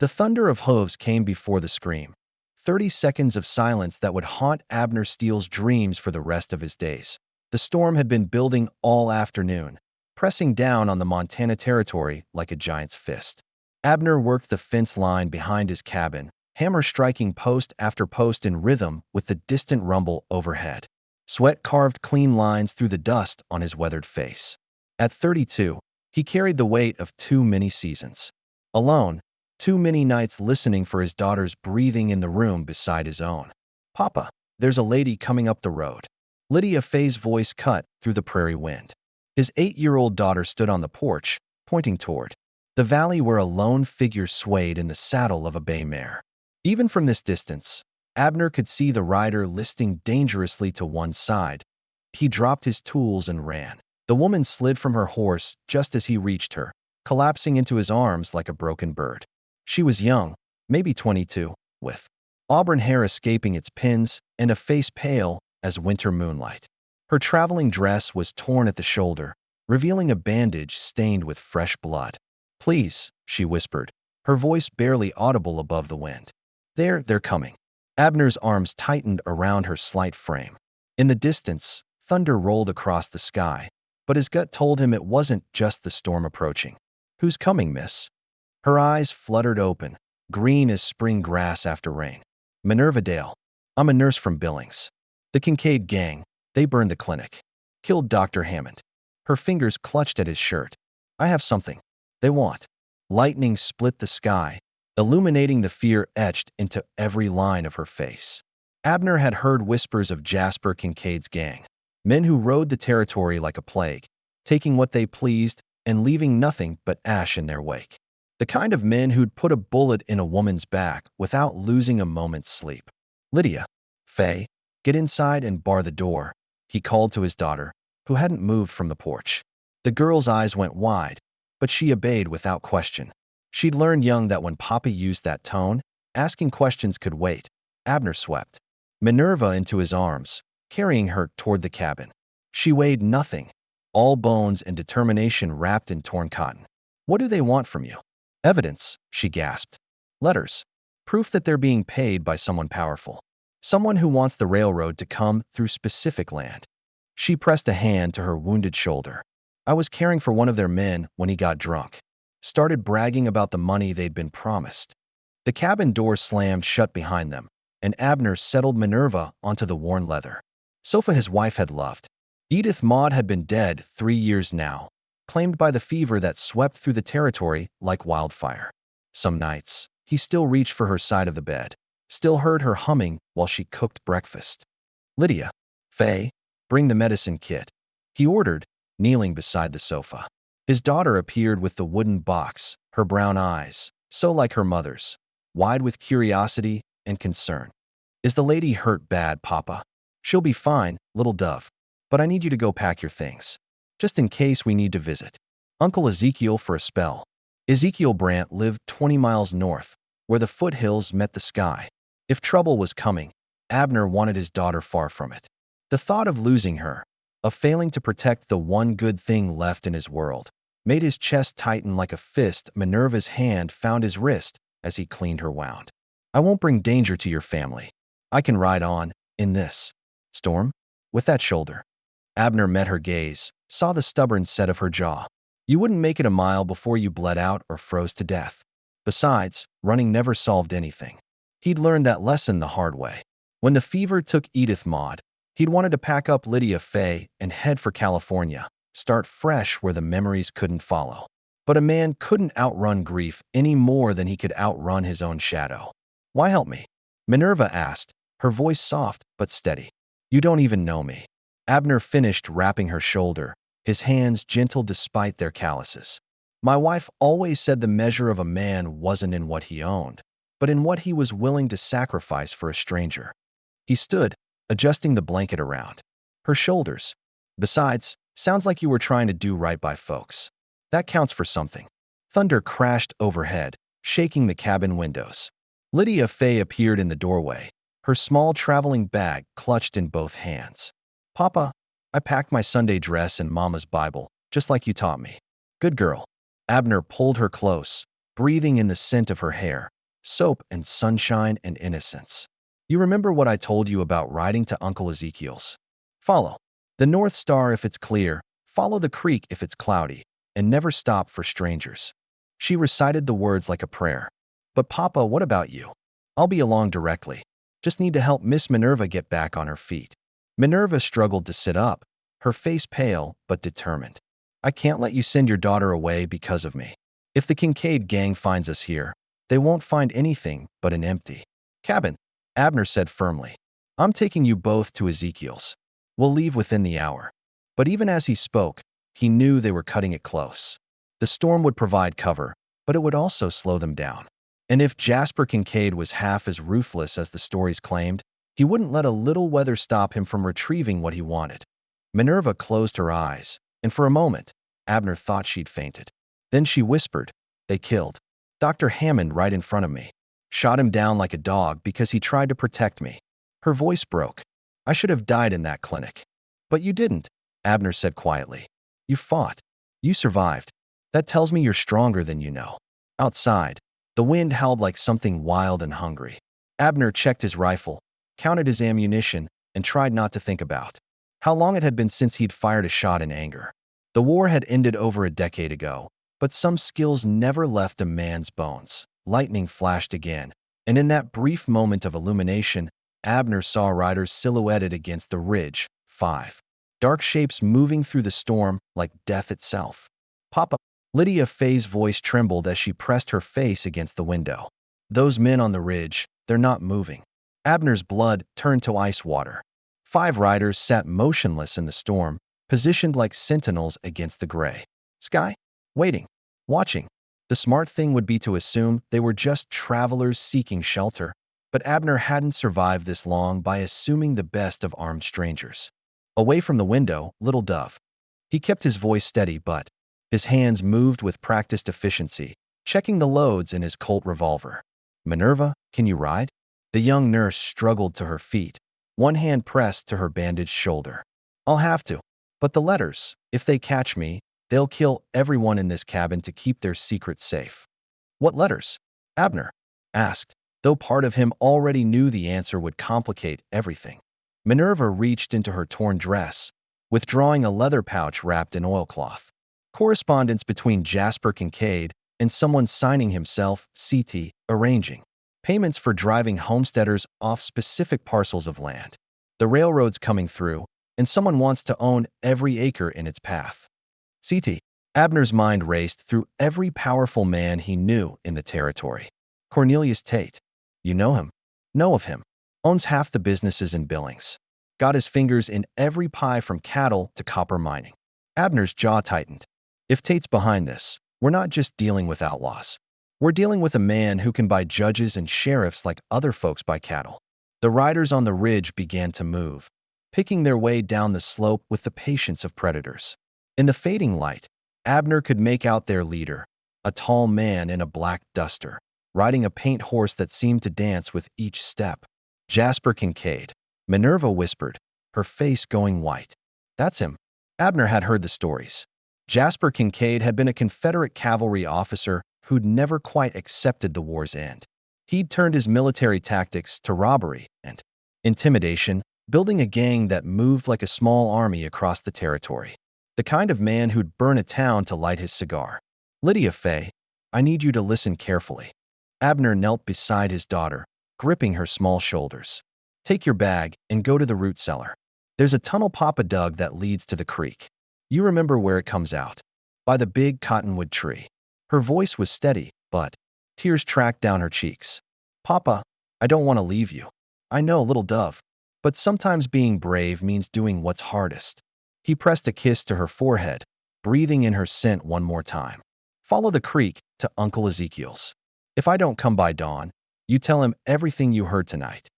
The thunder of hooves came before the scream. 30 seconds of silence that would haunt Abner Steele's dreams for the rest of his days. The storm had been building all afternoon, pressing down on the Montana territory like a giant's fist. Abner worked the fence line behind his cabin, hammer striking post after post in rhythm with the distant rumble overhead. Sweat carved clean lines through the dust on his weathered face. At 32, he carried the weight of too many seasons. Alone, too many nights listening for his daughter's breathing in the room beside his own. "Papa, there's a lady coming up the road." Lydia Faye's voice cut through the prairie wind. His 8-year-old daughter stood on the porch, pointing toward the valley where a lone figure swayed in the saddle of a bay mare. Even from this distance, Abner could see the rider listing dangerously to one side. He dropped his tools and ran. The woman slid from her horse just as he reached her, collapsing into his arms like a broken bird. She was young, maybe 22, with auburn hair escaping its pins and a face pale as winter moonlight. Her traveling dress was torn at the shoulder, revealing a bandage stained with fresh blood. "Please," she whispered, her voice barely audible above the wind. They're coming." Abner's arms tightened around her slight frame. In the distance, thunder rolled across the sky, but his gut told him it wasn't just the storm approaching. "Who's coming, miss?" Her eyes fluttered open, green as spring grass after rain. "Minerva Dale. I'm a nurse from Billings. The Kincaid gang, they burned the clinic. Killed Dr. Hammond." Her fingers clutched at his shirt. "I have something they want." Lightning split the sky, illuminating the fear etched into every line of her face. Abner had heard whispers of Jasper Kincaid's gang, men who rode the territory like a plague, taking what they pleased and leaving nothing but ash in their wake. The kind of men who'd put a bullet in a woman's back without losing a moment's sleep. "Lydia, Faye, get inside and bar the door," he called to his daughter, who hadn't moved from the porch. The girl's eyes went wide, but she obeyed without question. She'd learned young that when Papa used that tone, asking questions could wait. Abner swept Minerva into his arms, carrying her toward the cabin. She weighed nothing, all bones and determination wrapped in torn cotton. "What do they want from you?" "Evidence," she gasped. "Letters. Proof that they're being paid by someone powerful. Someone who wants the railroad to come through specific land." She pressed a hand to her wounded shoulder. "I was caring for one of their men when he got drunk. Started bragging about the money they'd been promised." The cabin door slammed shut behind them, and Abner settled Minerva onto the worn leather sofa his wife had loved. Edith Maud had been dead 3 years now, claimed by the fever that swept through the territory like wildfire. Some nights, he still reached for her side of the bed, still heard her humming while she cooked breakfast. "Lydia, Faye, bring the medicine kit," he ordered, kneeling beside the sofa. His daughter appeared with the wooden box, her brown eyes, so like her mother's, wide with curiosity and concern. "Is the lady hurt bad, Papa?" "She'll be fine, little dove. But I need you to go pack your things, just in case we need to visit Uncle Ezekiel for a spell." Ezekiel Brandt lived 20 miles north, where the foothills met the sky. If trouble was coming, Abner wanted his daughter far from it. The thought of losing her, of failing to protect the one good thing left in his world, made his chest tighten like a fist. Minerva's hand found his wrist as he cleaned her wound. "I won't bring danger to your family. I can ride on, in this storm, with that shoulder." Abner met her gaze, saw the stubborn set of her jaw. "You wouldn't make it a mile before you bled out or froze to death. Besides, running never solved anything." He'd learned that lesson the hard way. When the fever took Edith Maud, he'd wanted to pack up Lydia Faye and head for California, start fresh where the memories couldn't follow. But a man couldn't outrun grief any more than he could outrun his own shadow. "Why help me?" Minerva asked, her voice soft but steady. "You don't even know me." Abner finished wrapping her shoulder, his hands gentle despite their calluses. "My wife always said the measure of a man wasn't in what he owned, but in what he was willing to sacrifice for a stranger." He stood, adjusting the blanket around her shoulders. "Besides, sounds like you were trying to do right by folks. That counts for something." Thunder crashed overhead, shaking the cabin windows. Lydia Faye appeared in the doorway, her small traveling bag clutched in both hands. "Papa, I packed my Sunday dress and Mama's Bible, just like you taught me." "Good girl." Abner pulled her close, breathing in the scent of her hair, soap and sunshine and innocence. You remember what I told you about riding to Uncle Ezekiel's? Follow the North Star if it's clear, follow the creek if it's cloudy, and never stop for strangers. She recited the words like a prayer. But Papa, what about you? I'll be along directly. Just need to help Miss Minerva get back on her feet. Minerva struggled to sit up, her face pale but determined. I can't let you send your daughter away because of me. If the Kincaid gang finds us here, they won't find anything but an empty cabin, Abner said firmly. I'm taking you both to Ezekiel's. We'll leave within the hour. But even as he spoke, he knew they were cutting it close. The storm would provide cover, but it would also slow them down. And if Jasper Kincaid was half as ruthless as the stories claimed, he wouldn't let a little weather stop him from retrieving what he wanted. Minerva closed her eyes, and for a moment, Abner thought she'd fainted. Then she whispered, "They killed Dr. Hammond right in front of me. Shot him down like a dog because he tried to protect me." Her voice broke. "I should have died in that clinic." "But you didn't," Abner said quietly. "You fought. You survived. That tells me you're stronger than you know." Outside, the wind howled like something wild and hungry. Abner checked his rifle, counted his ammunition, and tried not to think about how long it had been since he'd fired a shot in anger. The war had ended over a decade ago, but some skills never left a man's bones. Lightning flashed again, and in that brief moment of illumination, Abner saw riders silhouetted against the ridge, 5 dark shapes moving through the storm like death itself. "Papa." Lydia Fay's voice trembled as she pressed her face against the window. "Those men on the ridge, they're not moving." Abner's blood turned to ice water. 5 riders sat motionless in the storm, positioned like sentinels against the gray sky, waiting, watching. The smart thing would be to assume they were just travelers seeking shelter, but Abner hadn't survived this long by assuming the best of armed strangers. Away from the window, little Dove. He kept his voice steady, but his hands moved with practiced efficiency, checking the loads in his Colt revolver. "Minerva, can you ride?" The young nurse struggled to her feet, one hand pressed to her bandaged shoulder. "I'll have to. But the letters, if they catch me, they'll kill everyone in this cabin to keep their secret safe." "What letters?" Abner asked, though part of him already knew the answer would complicate everything. Minerva reached into her torn dress, withdrawing a leather pouch wrapped in oilcloth. Correspondence between Jasper Kincaid and someone signing himself, CT, arranging payments for driving homesteaders off specific parcels of land. The railroad's coming through, and someone wants to own every acre in its path. CT. Abner's mind raced through every powerful man he knew in the territory. Cornelius Tate. You know him. Know of him. Owns half the businesses in Billings. Got his fingers in every pie from cattle to copper mining. Abner's jaw tightened. If Tate's behind this, we're not just dealing with outlaws. We're dealing with a man who can buy judges and sheriffs like other folks buy cattle. The riders on the ridge began to move, picking their way down the slope with the patience of predators. In the fading light, Abner could make out their leader, a tall man in a black duster, riding a paint horse that seemed to dance with each step. "Jasper Kincaid," Minerva whispered, her face going white. "That's him." Abner had heard the stories. Jasper Kincaid had been a Confederate cavalry officer who'd never quite accepted the war's end. He'd turned his military tactics to robbery and intimidation, building a gang that moved like a small army across the territory. The kind of man who'd burn a town to light his cigar. "Lydia Fay, I need you to listen carefully." Abner knelt beside his daughter, gripping her small shoulders. "Take your bag and go to the root cellar. There's a tunnel Papa dug that leads to the creek. You remember where it comes out? By the big cottonwood tree." Her voice was steady, but tears tracked down her cheeks. "Papa, I don't want to leave you. I know, little Dove. But sometimes being brave means doing what's hardest." He pressed a kiss to her forehead, breathing in her scent one more time. "Follow the creek to Uncle Ezekiel's. If I don't come by dawn, you tell him everything you heard tonight."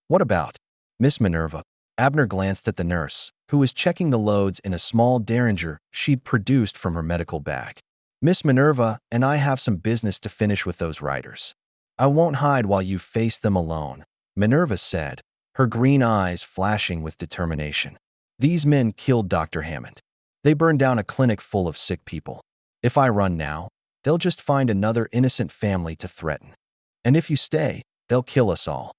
"What about Miss Minerva?" Abner glanced at the nurse, who was checking the loads in a small derringer she'd produced from her medical bag. "Miss Minerva and I have some business to finish with those riders. I won't hide while you face them alone," Minerva said, her green eyes flashing with determination. "These men killed Dr. Hammond. They burned down a clinic full of sick people. If I run now, they'll just find another innocent family to threaten. And if you stay, they'll kill us all."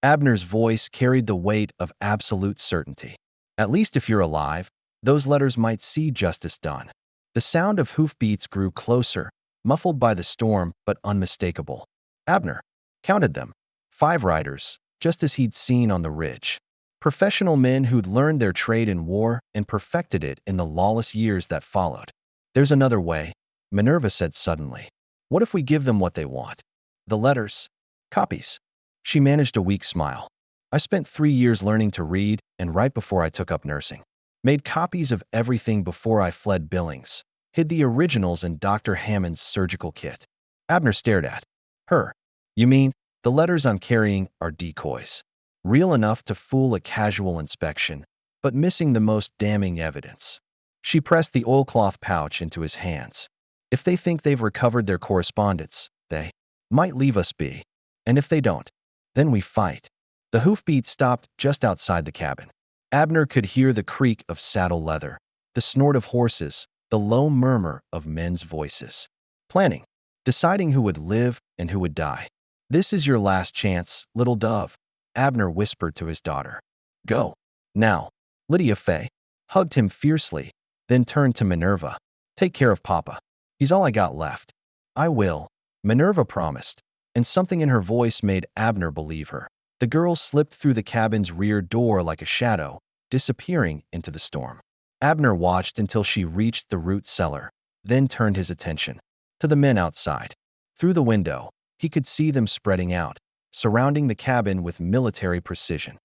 Abner's voice carried the weight of absolute certainty. "At least if you're alive, those letters might see justice done." The sound of hoofbeats grew closer, muffled by the storm but unmistakable. Abner counted them. 5 riders, just as he'd seen on the ridge. Professional men who'd learned their trade in war and perfected it in the lawless years that followed. "There's another way," Minerva said suddenly. "What if we give them what they want? The letters. Copies." She managed a weak smile. "I spent 3 years learning to read, and right before I took up nursing. Made copies of everything before I fled Billings. Hid the originals in Dr. Hammond's surgical kit." Abner stared at her. "You mean, the letters I'm carrying are decoys? Real enough to fool a casual inspection, but missing the most damning evidence." She pressed the oilcloth pouch into his hands. "If they think they've recovered their correspondence, they might leave us be. And if they don't, then we fight." The hoofbeat stopped just outside the cabin. Abner could hear the creak of saddle leather, the snort of horses, the low murmur of men's voices. Planning, deciding who would live and who would die. "This is your last chance, little dove," Abner whispered to his daughter. "Go. Now." Lydia Fay hugged him fiercely, then turned to Minerva. "Take care of Papa. He's all I got left." "I will," Minerva promised, and something in her voice made Abner believe her. The girl slipped through the cabin's rear door like a shadow, disappearing into the storm. Abner watched until she reached the root cellar, then turned his attention to the men outside. Through the window, he could see them spreading out, surrounding the cabin with military precision.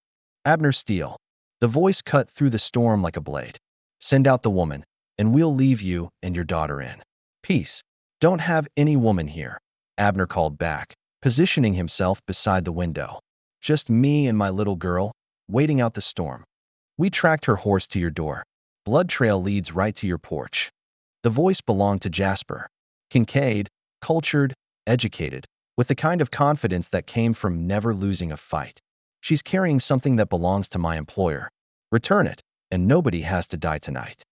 "Abner Steele." The voice cut through the storm like a blade. "Send out the woman, and we'll leave you and your daughter in peace." "Don't have any woman here," Abner called back, positioning himself beside the window. "Just me and my little girl, waiting out the storm. We tracked her horse to your door. Blood trail leads right to your porch." The voice belonged to Jasper Kincaid, cultured, educated, with the kind of confidence that came from never losing a fight. "She's carrying something that belongs to my employer. Return it, and nobody has to die tonight."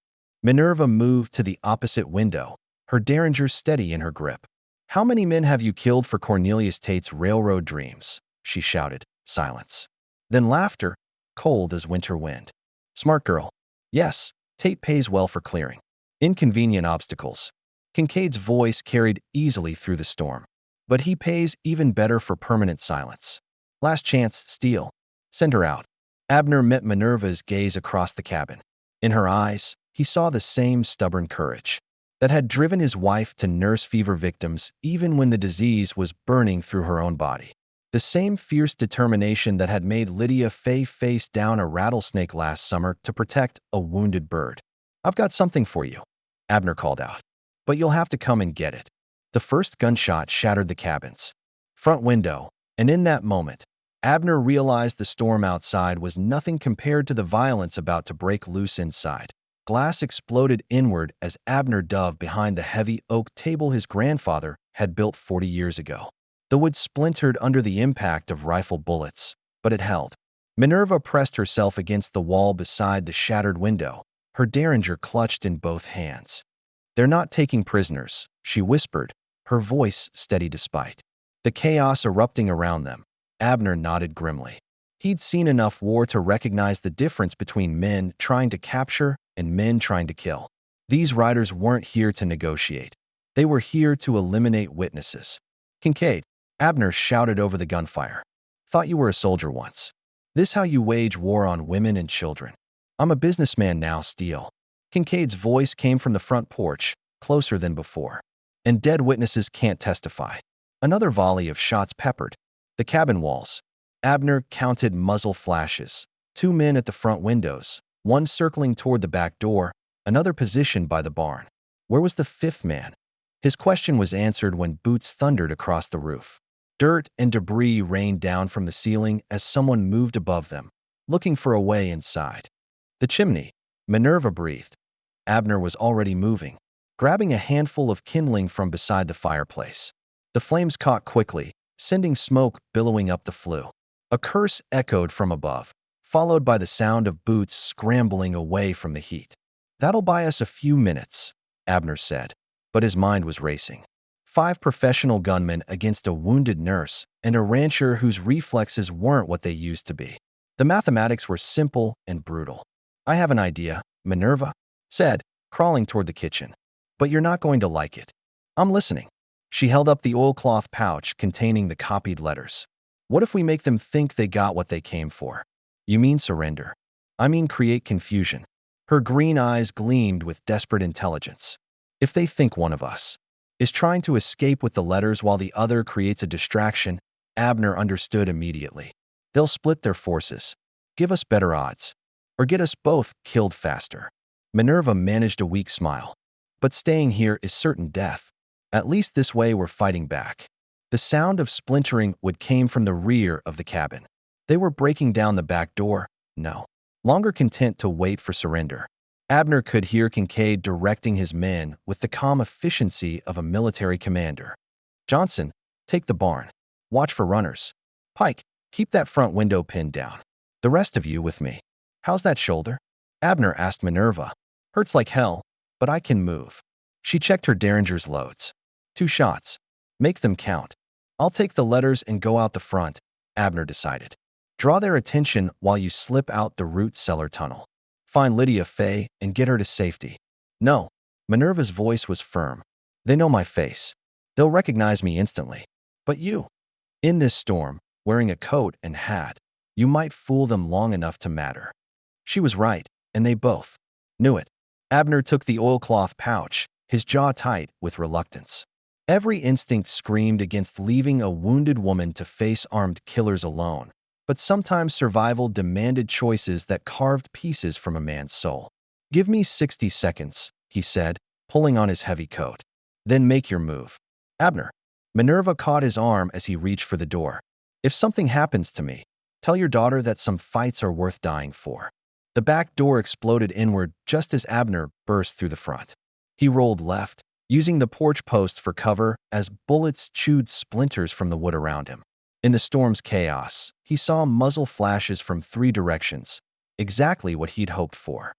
Minerva moved to the opposite window, her derringer steady in her grip. "How many men have you killed for Cornelius Tate's railroad dreams?" she shouted. Silence. Then laughter, cold as winter wind. "Smart girl. Yes, Tate pays well for clearing inconvenient obstacles." Kincaid's voice carried easily through the storm. "But he pays even better for permanent silence. Last chance, Steele. Send her out." Abner met Minerva's gaze across the cabin. In her eyes, he saw the same stubborn courage that had driven his wife to nurse fever victims even when the disease was burning through her own body. The same fierce determination that had made Lydia Fay face down a rattlesnake last summer to protect a wounded bird. "I've got something for you," Abner called out. "But you'll have to come and get it." The first gunshot shattered the cabin's front window, and in that moment, Abner realized the storm outside was nothing compared to the violence about to break loose inside. Glass exploded inward as Abner dove behind the heavy oak table his grandfather had built 40 years ago. The wood splintered under the impact of rifle bullets, but it held. Minerva pressed herself against the wall beside the shattered window, her derringer clutched in both hands. "They're not taking prisoners," she whispered, her voice steady despite the chaos erupting around them. Abner nodded grimly. He'd seen enough war to recognize the difference between men trying to capture and men trying to kill. These riders weren't here to negotiate. They were here to eliminate witnesses. "Kincaid," Abner shouted over the gunfire. "Thought you were a soldier once. This how you wage war on women and children?" "I'm a businessman now, Steele." Kincaid's voice came from the front porch, closer than before. "And dead witnesses can't testify." Another volley of shots peppered the cabin walls. Abner counted muzzle flashes. 2 men at the front windows, one circling toward the back door, another positioned by the barn. Where was the 5th man? His question was answered when boots thundered across the roof. Dirt and debris rained down from the ceiling as someone moved above them, looking for a way inside. "The chimney," Minerva breathed. Abner was already moving, grabbing a handful of kindling from beside the fireplace. The flames caught quickly, sending smoke billowing up the flue. A curse echoed from above, followed by the sound of boots scrambling away from the heat. "That'll buy us a few minutes," Abner said, but his mind was racing. 5 professional gunmen against a wounded nurse and a rancher whose reflexes weren't what they used to be. The mathematics were simple and brutal. "I have an idea," Minerva said, crawling toward the kitchen. "But you're not going to like it." "I'm listening." She held up the oilcloth pouch containing the copied letters. "What if we make them think they got what they came for?" "You mean surrender?" "I mean create confusion." Her green eyes gleamed with desperate intelligence. "If they think one of us is trying to escape with the letters while the other creates a distraction," Abner understood immediately. "They'll split their forces, give us better odds, or get us both killed faster." Minerva managed a weak smile. "But staying here is certain death. At least this way we're fighting back." The sound of splintering wood came from the rear of the cabin. They were breaking down the back door, no longer content to wait for surrender. Abner could hear Kincaid directing his men with the calm efficiency of a military commander. "Johnson, take the barn. Watch for runners. Pike, keep that front window pinned down. The rest of you with me." "How's that shoulder?" Abner asked Minerva. "Hurts like hell, but I can move." She checked her Derringer's loads. 2 shots. Make them count. "I'll take the letters and go out the front," Abner decided. "Draw their attention while you slip out the root cellar tunnel. Find Lydia Fay and get her to safety." "No." Minerva's voice was firm. "They know my face. They'll recognize me instantly. But you, in this storm, wearing a coat and hat, you might fool them long enough to matter." She was right, and they both knew it. Abner took the oilcloth pouch, his jaw tight with reluctance. Every instinct screamed against leaving a wounded woman to face armed killers alone, but sometimes survival demanded choices that carved pieces from a man's soul. "Give me 60 seconds," he said, pulling on his heavy coat. "Then make your move." "Abner." Minerva caught his arm as he reached for the door. "If something happens to me, tell your daughter that some fights are worth dying for." The back door exploded inward just as Abner burst through the front. He rolled left, using the porch post for cover as bullets chewed splinters from the wood around him. In the storm's chaos, he saw muzzle flashes from 3 directions, exactly what he'd hoped for.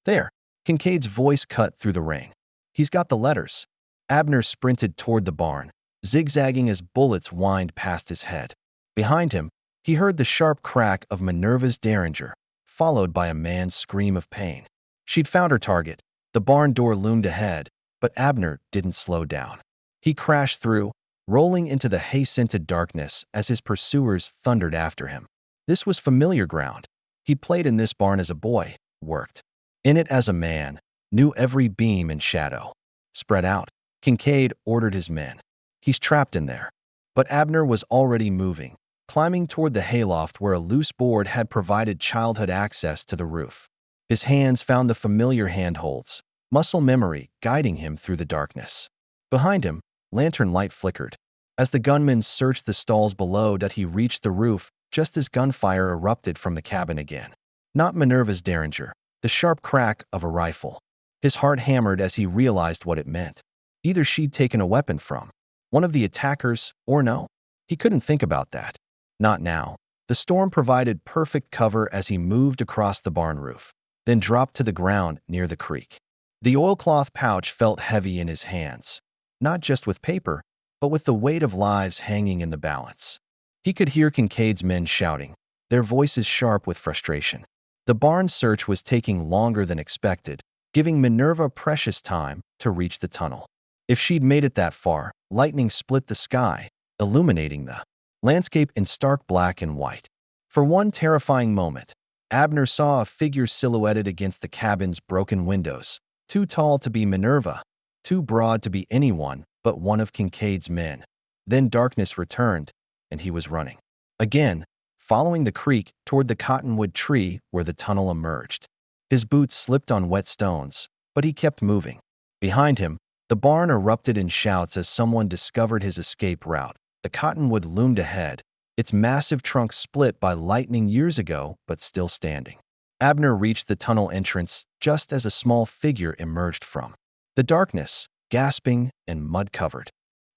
"There!" Kincaid's voice cut through the ring. "He's got the letters." Abner sprinted toward the barn, zigzagging as bullets whined past his head. Behind him, he heard the sharp crack of Minerva's Derringer, followed by a man's scream of pain. She'd found her target. The barn door loomed ahead, but Abner didn't slow down. He crashed through, rolling into the hay-scented darkness as his pursuers thundered after him. This was familiar ground. He'd played in this barn as a boy, worked in it as a man, knew every beam and shadow. "Spread out," Kincaid ordered his men. "He's trapped in there." But Abner was already moving, climbing toward the hayloft where a loose board had provided childhood access to the roof. His hands found the familiar handholds, muscle memory guiding him through the darkness. Behind him, lantern light flickered. As the gunman searched the stalls below, he reached the roof just as gunfire erupted from the cabin again. Not Minerva's Derringer, the sharp crack of a rifle. His heart hammered as he realized what it meant. Either she'd taken a weapon from one of the attackers, or no. He couldn't think about that. Not now. The storm provided perfect cover as he moved across the barn roof, then dropped to the ground near the creek. The oilcloth pouch felt heavy in his hands, not just with paper, but with the weight of lives hanging in the balance. He could hear Kincaid's men shouting, their voices sharp with frustration. The barn search was taking longer than expected, giving Minerva precious time to reach the tunnel. If she'd made it that far, lightning split the sky, illuminating the landscape in stark black and white. For one terrifying moment, Abner saw a figure silhouetted against the cabin's broken windows, too tall to be Minerva, too broad to be anyone but one of Kincaid's men. Then darkness returned, and he was running. Again, following the creek toward the cottonwood tree where the tunnel emerged. His boots slipped on wet stones, but he kept moving. Behind him, the barn erupted in shouts as someone discovered his escape route. The cottonwood loomed ahead, its massive trunk split by lightning years ago, but still standing. Abner reached the tunnel entrance just as a small figure emerged from the darkness, gasping and mud-covered.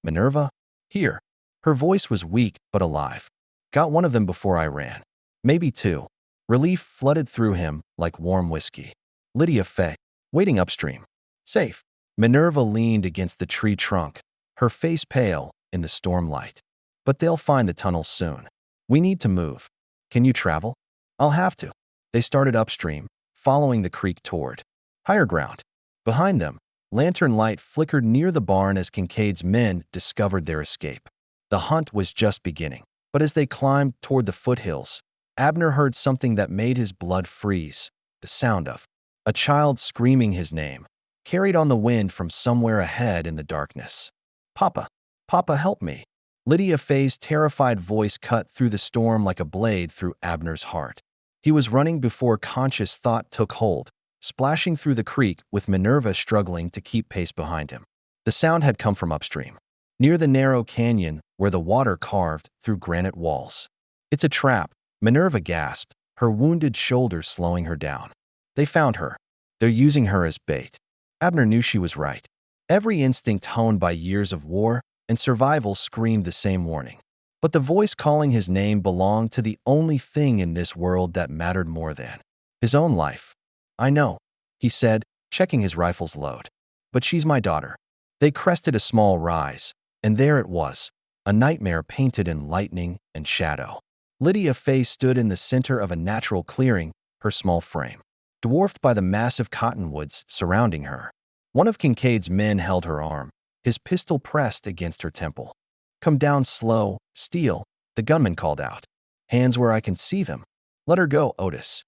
"Minerva? Here." Her voice was weak but alive. "Got one of them before I ran. Maybe 2. Relief flooded through him like warm whiskey. "Lydia Fay, waiting upstream. Safe." Minerva leaned against the tree trunk, her face pale in the storm light. But they'll find the tunnel soon. We need to move. Can you travel? I'll have to. They started upstream, following the creek toward higher ground. Behind them, lantern light flickered near the barn as Kincaid's men discovered their escape. The hunt was just beginning. But as they climbed toward the foothills, Abner heard something that made his blood freeze, the sound of a child screaming his name, carried on the wind from somewhere ahead in the darkness. Papa, Papa, help me. Lydia Fay's terrified voice cut through the storm like a blade through Abner's heart. He was running before conscious thought took hold, splashing through the creek with Minerva struggling to keep pace behind him. The sound had come from upstream, near the narrow canyon where the water carved through granite walls. It's a trap, Minerva gasped, her wounded shoulder slowing her down. They found her. They're using her as bait. Abner knew she was right. Every instinct honed by years of war and survival screamed the same warning. But the voice calling his name belonged to the only thing in this world that mattered more than his own life. I know, he said, checking his rifle's load. But she's my daughter. They crested a small rise, and there it was, a nightmare painted in lightning and shadow. Lydia Fay stood in the center of a natural clearing, her small frame dwarfed by the massive cottonwoods surrounding her. One of Kincaid's men held her arm, his pistol pressed against her temple. Come down slow, Steele, the gunman called out. Hands where I can see them. Let her go, Otis.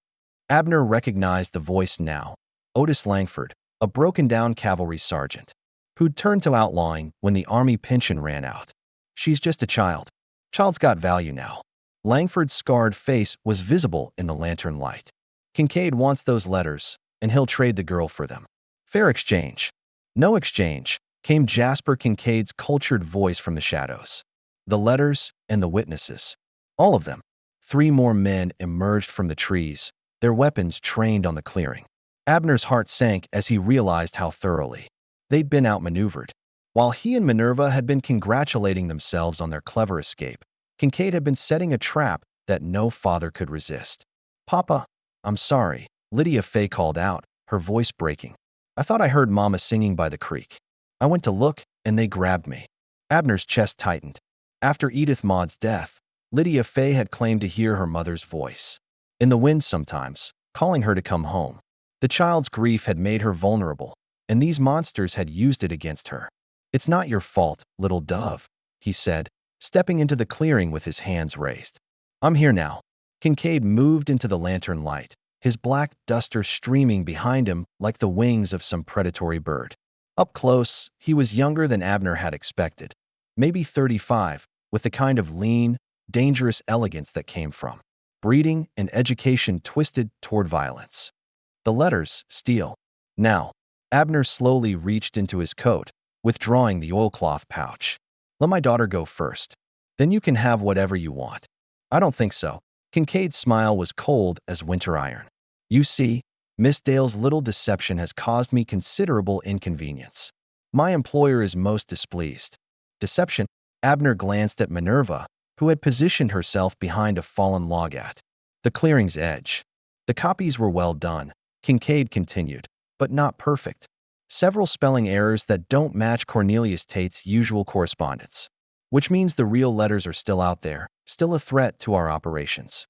Abner recognized the voice now. Otis Langford, a broken-down cavalry sergeant, who'd turned to outlawing when the army pension ran out. She's just a child. Child's got value now. Langford's scarred face was visible in the lantern light. Kincaid wants those letters, and he'll trade the girl for them. Fair exchange. No exchange, came Jasper Kincaid's cultured voice from the shadows. The letters and the witnesses. All of them. 3 more men emerged from the trees, their weapons trained on the clearing. Abner's heart sank as he realized how thoroughly they'd been outmaneuvered. While he and Minerva had been congratulating themselves on their clever escape, Kincaid had been setting a trap that no father could resist. Papa, I'm sorry, Lydia Fay called out, her voice breaking. I thought I heard Mama singing by the creek. I went to look, and they grabbed me. Abner's chest tightened. After Edith Maud's death, Lydia Fay had claimed to hear her mother's voice in the wind sometimes, calling her to come home. The child's grief had made her vulnerable, and these monsters had used it against her. It's not your fault, little dove, he said, stepping into the clearing with his hands raised. I'm here now. Kincaid moved into the lantern light, his black duster streaming behind him like the wings of some predatory bird. Up close, he was younger than Abner had expected, maybe 35, with the kind of lean, dangerous elegance that came from breeding and education twisted toward violence. The letters, Steele. Now, Abner slowly reached into his coat, withdrawing the oilcloth pouch. Let my daughter go first. Then you can have whatever you want. I don't think so. Kincaid's smile was cold as winter iron. You see, Miss Dale's little deception has caused me considerable inconvenience. My employer is most displeased. Deception? Abner glanced at Minerva, who had positioned herself behind a fallen log at the clearing's edge. The copies were well done, Kincaid continued, but not perfect. Several spelling errors that don't match Cornelius Tate's usual correspondence, which means the real letters are still out there, still a threat to our operations.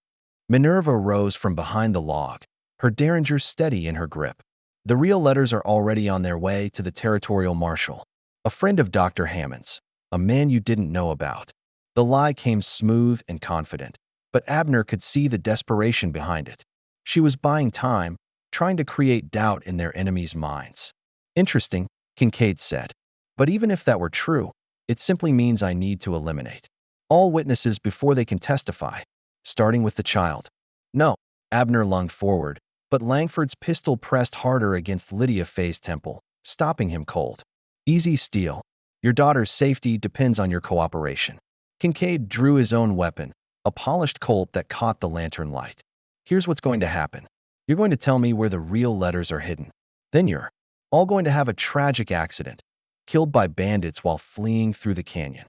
Minerva rose from behind the log, her derringer steady in her grip. The real letters are already on their way to the territorial marshal, a friend of Dr. Hammond's, a man you didn't know about. The lie came smooth and confident, but Abner could see the desperation behind it. She was buying time, trying to create doubt in their enemies' minds. Interesting, Kincaid said. But even if that were true, it simply means I need to eliminate all witnesses before they can testify, starting with the child. No, Abner lunged forward, but Langford's pistol pressed harder against Lydia Fay's temple, stopping him cold. Easy, Steele. Your daughter's safety depends on your cooperation. Kincaid drew his own weapon, a polished Colt that caught the lantern light. Here's what's going to happen. You're going to tell me where the real letters are hidden. Then you're all going to have a tragic accident, killed by bandits while fleeing through the canyon.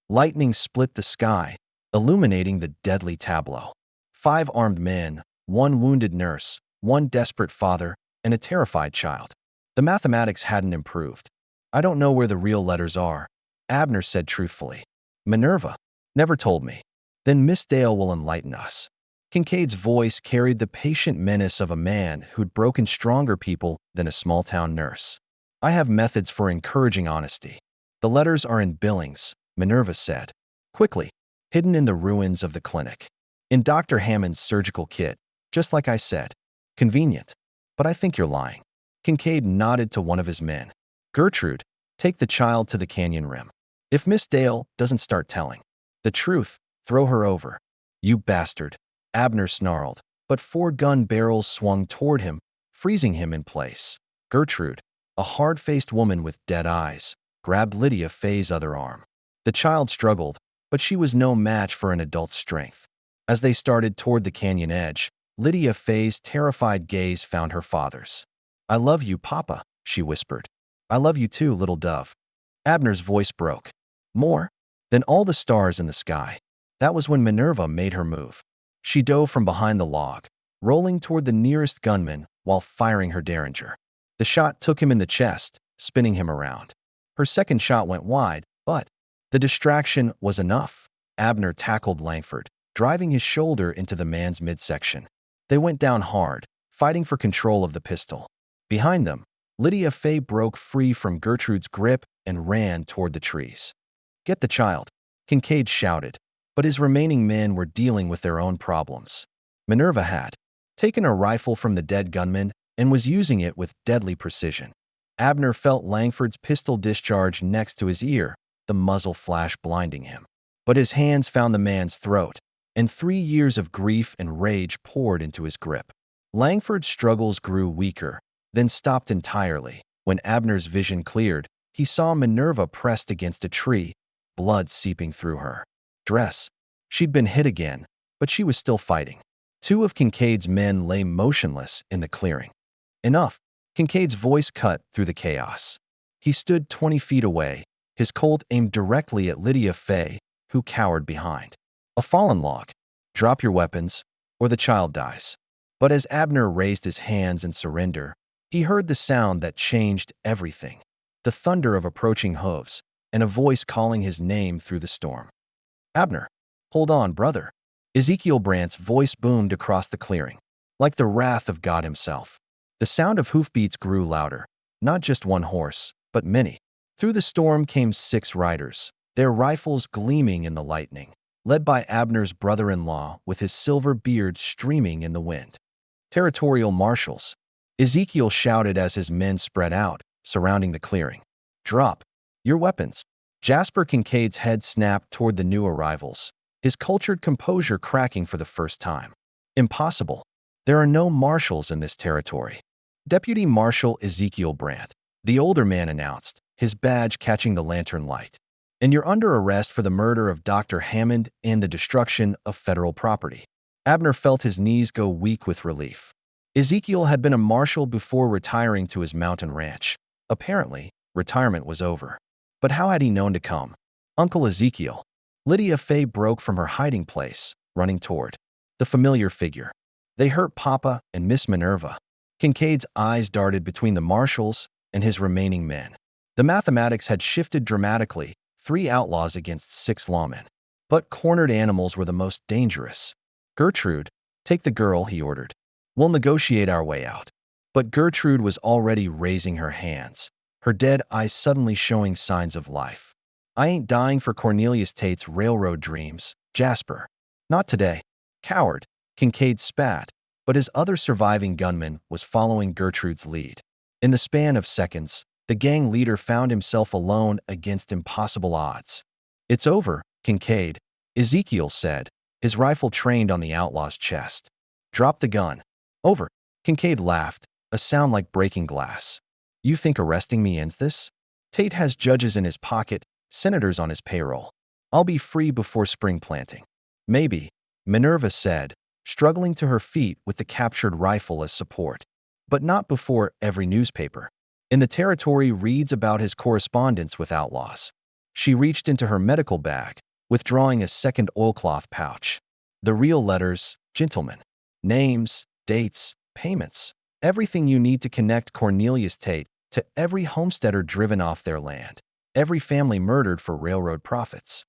Lightning split the sky, illuminating the deadly tableau. 5 armed men, 1 wounded nurse, 1 desperate father, and a terrified child. The mathematics hadn't improved. I don't know where the real letters are. Abner said truthfully. Minerva never told me. Then Miss Dale will enlighten us. Kincaid's voice carried the patient menace of a man who'd broken stronger people than a small-town nurse. I have methods for encouraging honesty. The letters are in Billings, Minerva said, quickly, hidden in the ruins of the clinic. In Dr. Hammond's surgical kit, just like I said. Convenient. But I think you're lying. Kincaid nodded to one of his men. Gertrude, take the child to the canyon rim. If Miss Dale doesn't start telling the truth, throw her over. You bastard, Abner snarled, but 4 gun barrels swung toward him, freezing him in place. Gertrude, a hard-faced woman with dead eyes, grabbed Lydia Fay's other arm. The child struggled, but she was no match for an adult's strength. As they started toward the canyon edge, Lydia Fay's terrified gaze found her father's. I love you, Papa, she whispered. I love you too, little dove. Abner's voice broke. More than all the stars in the sky. That was when Minerva made her move. She dove from behind the log, rolling toward the nearest gunman while firing her derringer. The shot took him in the chest, spinning him around. Her second shot went wide, but the distraction was enough. Abner tackled Langford, driving his shoulder into the man's midsection. They went down hard, fighting for control of the pistol. Behind them, Lydia Fay broke free from Gertrude's grip and ran toward the trees. Get the child, Kincaid shouted, but his remaining men were dealing with their own problems. Minerva had taken a rifle from the dead gunman and was using it with deadly precision. Abner felt Langford's pistol discharge next to his ear, the muzzle flash blinding him. But his hands found the man's throat, and 3 years of grief and rage poured into his grip. Langford's struggles grew weaker, then stopped entirely. When Abner's vision cleared, he saw Minerva pressed against a tree, blood seeping through her dress. She'd been hit again, but she was still fighting. 2 of Kincaid's men lay motionless in the clearing. Enough, Kincaid's voice cut through the chaos. He stood 20 feet away, his Colt aimed directly at Lydia Fay, who cowered behind. A fallen log. Drop your weapons, or the child dies. But as Abner raised his hands in surrender, he heard the sound that changed everything. The thunder of approaching hooves, and a voice calling his name through the storm. Abner, hold on, brother. Ezekiel Brandt's voice boomed across the clearing, like the wrath of God himself. The sound of hoofbeats grew louder, not just one horse, but many. Through the storm came 6 riders, their rifles gleaming in the lightning, led by Abner's brother-in-law with his silver beard streaming in the wind. Territorial marshals, Ezekiel shouted as his men spread out, surrounding the clearing. Drop your weapons. Jasper Kincaid's head snapped toward the new arrivals, his cultured composure cracking for the first time. Impossible. There are no marshals in this territory. Deputy Marshal Ezekiel Brandt, the older man announced, his badge catching the lantern light. And you're under arrest for the murder of Dr. Hammond and the destruction of federal property. Abner felt his knees go weak with relief. Ezekiel had been a marshal before retiring to his mountain ranch. Apparently, retirement was over. But how had he known to come? Uncle Ezekiel. Lydia Fay broke from her hiding place, running toward the familiar figure. They hurt Papa and Miss Minerva. Kincaid's eyes darted between the marshals and his remaining men. The mathematics had shifted dramatically, 3 outlaws against 6 lawmen. But cornered animals were the most dangerous. Gertrude, take the girl, he ordered. We'll negotiate our way out. But Gertrude was already raising her hands, her dead eyes suddenly showing signs of life. I ain't dying for Cornelius Tate's railroad dreams, Jasper. Not today. Coward, Kincaid spat, but his other surviving gunman was following Gertrude's lead. In the span of seconds, the gang leader found himself alone against impossible odds. It's over, Kincaid, Ezekiel said, his rifle trained on the outlaw's chest. Drop the gun. Over. Kincaid laughed, a sound like breaking glass. You think arresting me ends this? Tate has judges in his pocket, senators on his payroll. I'll be free before spring planting. Maybe, Minerva said, struggling to her feet with the captured rifle as support. But not before every newspaper in the territory reads about his correspondence with outlaws. She reached into her medical bag, withdrawing a second oilcloth pouch. The real letters, gentlemen. Names, dates, payments. Everything you need to connect Cornelius Tate to every homesteader driven off their land. Every family murdered for railroad profits.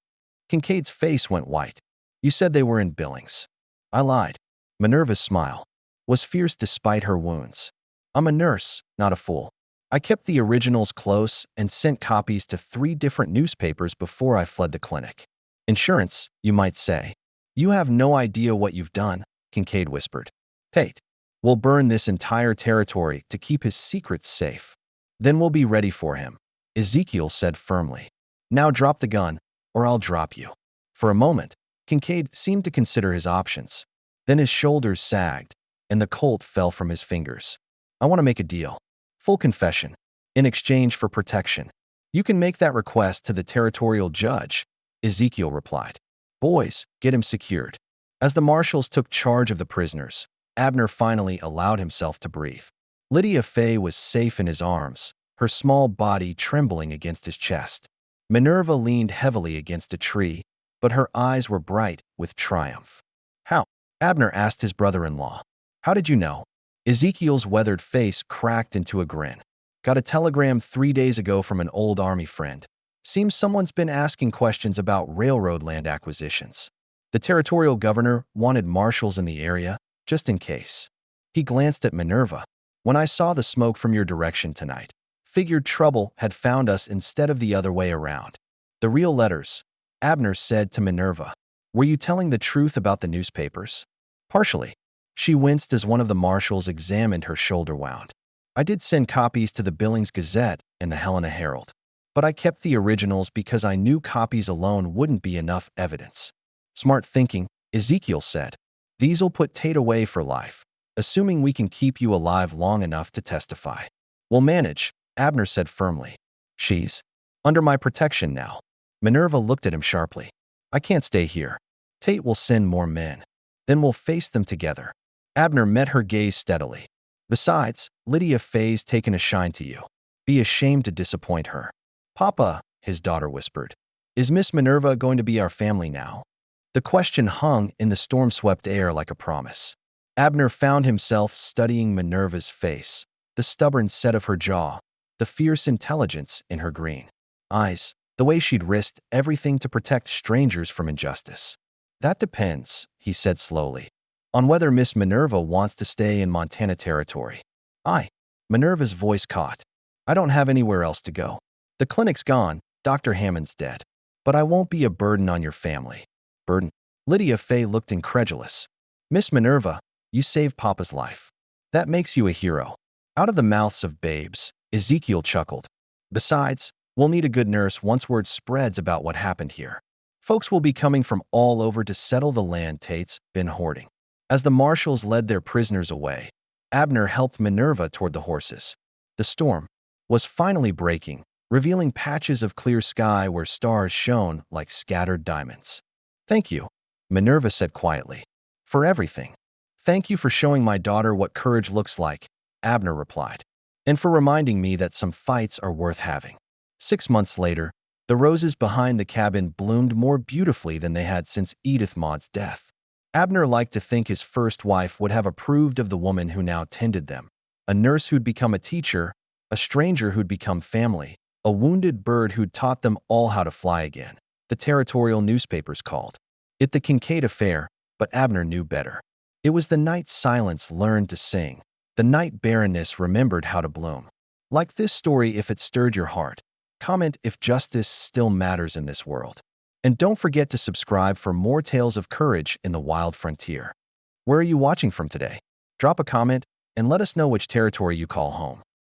Kincaid's face went white. You said they were in Billings. I lied. Minerva's smile was fierce despite her wounds. I'm a nurse, not a fool. I kept the originals close and sent copies to 3 different newspapers before I fled the clinic. Insurance, you might say. You have no idea what you've done, Kincaid whispered. Tate, we'll burn this entire territory to keep his secrets safe. Then we'll be ready for him, Ezekiel said firmly. Now drop the gun, or I'll drop you. For a moment, Kincaid seemed to consider his options. Then his shoulders sagged, and the Colt fell from his fingers. I want to make a deal. Full confession. In exchange for protection. You can make that request to the territorial judge, Ezekiel replied. Boys, get him secured. As the marshals took charge of the prisoners, Abner finally allowed himself to breathe. Lydia Fay was safe in his arms, her small body trembling against his chest. Minerva leaned heavily against a tree, but her eyes were bright with triumph. How? Abner asked his brother-in-law. How did you know? Ezekiel's weathered face cracked into a grin. Got a telegram 3 days ago from an old army friend. Seems someone's been asking questions about railroad land acquisitions. The territorial governor wanted marshals in the area, just in case. He glanced at Minerva. When I saw the smoke from your direction tonight, figured trouble had found us instead of the other way around. The real letters, Abner said to Minerva. Were you telling the truth about the newspapers? Partially. She winced as one of the marshals examined her shoulder wound. I did send copies to the Billings Gazette and the Helena Herald, but I kept the originals because I knew copies alone wouldn't be enough evidence. Smart thinking, Ezekiel said. These'll put Tate away for life, assuming we can keep you alive long enough to testify. We'll manage, Abner said firmly. She's under my protection now. Minerva looked at him sharply. I can't stay here. Tate will send more men. Then we'll face them together. Abner met her gaze steadily. Besides, Lydia Fay's taken a shine to you. Be ashamed to disappoint her. Papa, his daughter whispered. Is Miss Minerva going to be our family now? The question hung in the storm-swept air like a promise. Abner found himself studying Minerva's face, the stubborn set of her jaw, the fierce intelligence in her green eyes, the way she'd risked everything to protect strangers from injustice. That depends, he said slowly, on whether Miss Minerva wants to stay in Montana territory. Minerva's voice caught. I don't have anywhere else to go. The clinic's gone, Dr. Hammond's dead. But I won't be a burden on your family. Burden? Lydia Fay looked incredulous. Miss Minerva, you saved Papa's life. That makes you a hero. Out of the mouths of babes, Ezekiel chuckled. Besides, we'll need a good nurse once word spreads about what happened here. Folks will be coming from all over to settle the land Tate's been hoarding. As the marshals led their prisoners away, Abner helped Minerva toward the horses. The storm was finally breaking, revealing patches of clear sky where stars shone like scattered diamonds. Thank you, Minerva said quietly. For everything. Thank you for showing my daughter what courage looks like, Abner replied. And for reminding me that some fights are worth having. 6 months later, the roses behind the cabin bloomed more beautifully than they had since Edith Maud's death. Abner liked to think his first wife would have approved of the woman who now tended them. A nurse who'd become a teacher, a stranger who'd become family, a wounded bird who'd taught them all how to fly again. The territorial newspapers called it the Kincaid affair, but Abner knew better. It was the night silence learned to sing, the night barrenness remembered how to bloom. Like this story if it stirred your heart. Comment if justice still matters in this world. And don't forget to subscribe for more tales of courage in the wild frontier. Where are you watching from today? Drop a comment and let us know which territory you call home.